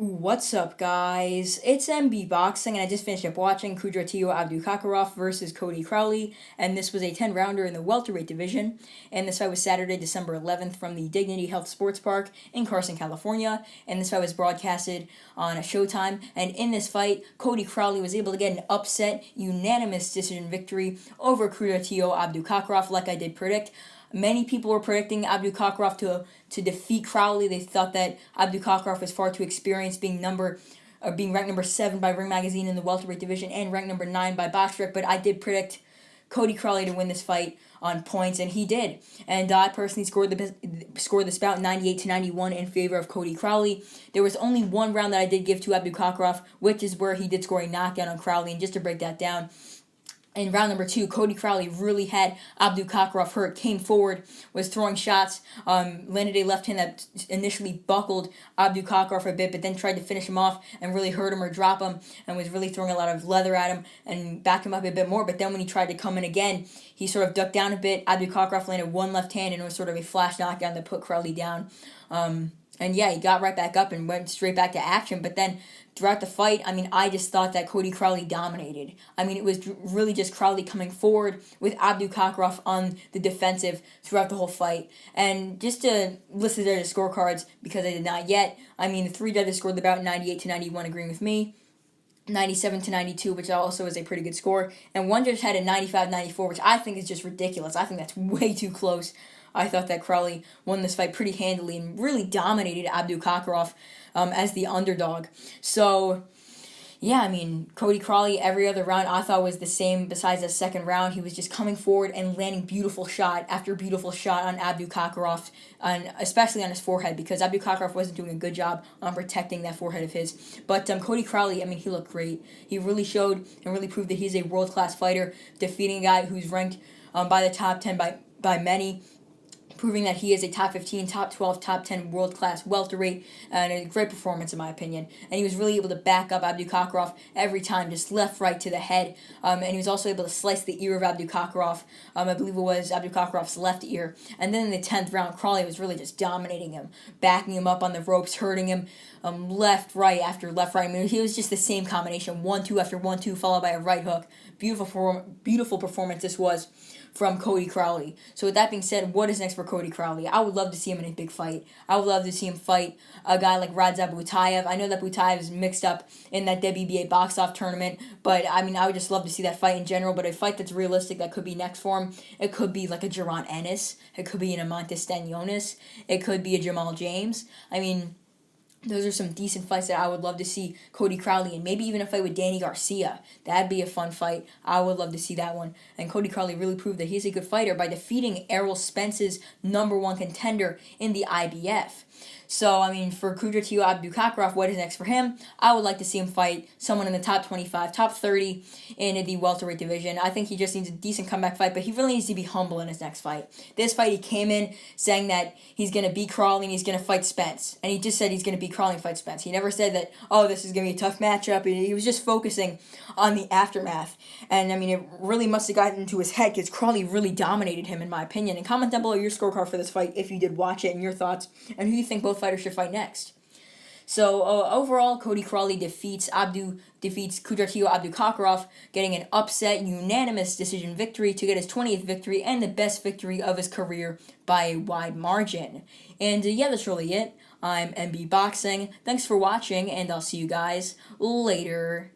What's up, guys? It's MB Boxing, and I just finished up watching Kudratillo Abdukakhorov versus Cody Crowley, and this was a 10-rounder in the welterweight division, and this fight was Saturday, December 11th from the Dignity Health Sports Park in Carson, California, and this fight was broadcasted on Showtime, and in this fight, Cody Crowley was able to get an upset, unanimous decision victory over Kudratillo Abdukakhorov, like I did predict. Many people were predicting Abdukakhorov to defeat Crowley. They thought that Abdukakhorov was far too experienced, being ranked number 7 by Ring Magazine in the welterweight division and ranked number 9 by BoxRec. But I did predict Cody Crowley to win this fight on points, and he did. And I personally scored this bout 98-91 in favor of Cody Crowley. There was only one round that I did give to Abdukakhorov, which is where he did score a knockdown on Crowley. And just to break that down, in round number 2, Cody Crowley really had Abdukakhorov hurt, came forward, was throwing shots, landed a left hand that initially buckled Abdukakhorov a bit, but then tried to finish him off and really hurt him or drop him, and was really throwing a lot of leather at him and back him up a bit more. But then when he tried to come in again, he sort of ducked down a bit. Abdukakhorov landed one left hand, and it was sort of a flash knockdown that put Crowley down. And yeah, he got right back up and went straight back to action. But then throughout the fight, I just thought that Cody Crowley dominated. It was really just Crowley coming forward with Abdukakhorov on the defensive throughout the whole fight. And just to list the judges' scorecards, because I did not yet, the 3 judges scored the bout 98-91, agreeing with me. 97-92, which also is a pretty good score. And one judge had a 95-94, which I think is just ridiculous. I think that's way too close. I thought that Crowley won this fight pretty handily and really dominated Abdukakhorov as the underdog. So, yeah, Cody Crowley, every other round I thought was the same besides the second round. He was just coming forward and landing beautiful shot after beautiful shot on Abdukakhorov, and especially on his forehead, because Abdukakhorov wasn't doing a good job on protecting that forehead of his. But Cody Crowley, he looked great. He really showed and really proved that he's a world-class fighter, defeating a guy who's ranked by the top 10 by many, proving that he is a top 15, top 12, top 10 world-class welterweight, and a great performance in my opinion. And he was really able to back up Abdukakhorov every time, just left, right to the head. And he was also able to slice the ear of Abdukakhorov. I believe it was Abdukakhorov's left ear. And then in the 10th round, Crowley was really just dominating him, backing him up on the ropes, hurting him left, right after left, right. He was just the same combination, 1-2 after 1-2, followed by a right hook. Beautiful performance this was from Cody Crowley. So with that being said, what is next for Cody Crowley? I would love to see him in a big fight. I would love to see him fight a guy like Radzab Butayev. I know that Butayev is mixed up in that WBA box-off tournament, but I would just love to see that fight in general. But a fight that's realistic that could be next for him, it could be like a Jaron Ennis. It could be an Amantis Stanionis. It could be a Jamal James. Those are some decent fights that I would love to see Cody Crowley in. Maybe even a fight with Danny Garcia. That'd be a fun fight. I would love to see that one. And Cody Crowley really proved that he's a good fighter by defeating Errol Spence's #1 contender in the IBF. So, for Kudratillo Abdukakhorov, what is next for him? I would like to see him fight someone in the top 25, top 30 in the welterweight division. I think he just needs a decent comeback fight, but he really needs to be humble in his next fight. This fight, he came in saying that he's going to beat Crowley and he's going to fight Spence. And he just said he's going to beat Crowley and fight Spence. He never said that, this is going to be a tough matchup. He was just focusing on the aftermath. And, it really must have gotten into his head because Crowley really dominated him, in my opinion. And comment down below your scorecard for this fight if you did watch it and your thoughts, and who you think both fighters should fight next. So overall, Cody Crowley defeats Kudratillo Abdukakhorov, getting an upset, unanimous decision victory to get his 20th victory and the best victory of his career by a wide margin. And yeah, that's really it. I'm MB Boxing. Thanks for watching, and I'll see you guys later.